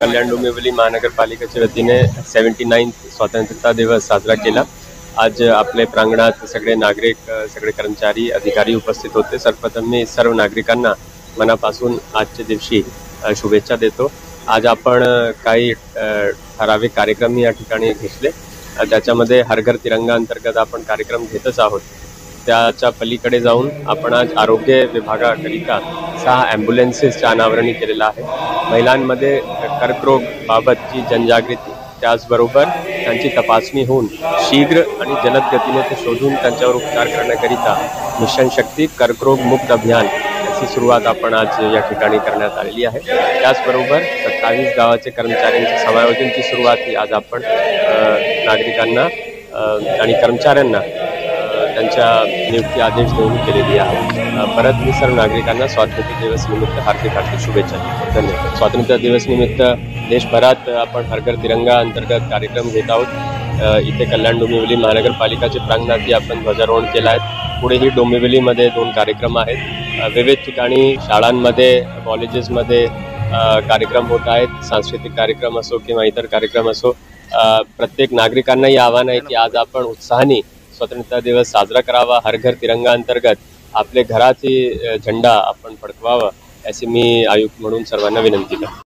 कल्याण डोंबिवली महानगरपालिकेच्या वतीने 79th स्वातंत्र्यता दिवस साजरा केला। आज आपले प्रांगणात सगळे नागरिक, सगळे कर्मचारी, अधिकारी उपस्थित होते। सर्वप्रथम मी सर्व नागरिकांना मनापासून आजच्या दिवशी शुभेच्छा देतो। आज आपण काही ठराविक कार्यक्रम या ठिकाणी घेतले, त्याच्यामध्ये हर घर तिरंगा अंतर्गत आपण कार्यक्रम घेतच आहोत। त्याच्या पलीकडे जाऊन आपण आज आरोग्य विभागाकरिता 6 ॲम्ब्युलन्सेसचे अनावरण केलेलं आहे। महिलांमध्ये कर्करोग बाबतची जनजागृती, त्याचबरोबर त्यांची तपासणी होऊन शीघ्र आणि जलद गतीने ते शोधून त्यांच्यावर उपचार करण्याकरिता मिशन शक्ती कर्करोग मुक्त अभियान याची सुरुवात आपण आज या ठिकाणी करण्यात आलेली आहे। त्याचबरोबर 27 गावाचे कर्मचाऱ्यांच्या समायोजनची सुरुवात ही आज आपण नागरिकांना आणि कर्मचाऱ्यांना त्यांच्या नियुक्ती आदेश देऊन केलेली आहे। परत मी सर्व नागरिकांना स्वातंत्र्य दिवस निमित्त हार्दिक शुभेच्छा देतो। धन्यवाद। स्वातंत्र्य दिवस निमित्त देशभरात आपण हर घर तिरंगा अंतर्गत कार्यक्रम घेत आहोत। इथे कल्याण डोंबिवली महानगरपालिकाचे प्रांगणातही आपण ध्वजारोहण केलं आहे। पुढेही डोंबिवलीमध्ये 2 कार्यक्रम आहेत। विविध ठिकाणी शाळांमध्ये, कॉलेजेसमध्ये कार्यक्रम होत आहेत। सांस्कृतिक कार्यक्रम असो किंवा इतर कार्यक्रम असो, प्रत्येक नागरिकांनाही आव्हान आहे की आज आपण उत्साहाने स्वतंत्रता दिवस साजरा करावा। हर घर तिरंगा अंतर्गत आपले घराची झेंडा आपण फडकवावा, अशी मी आयुक्त म्हणून सर्वांना विनंती करतो।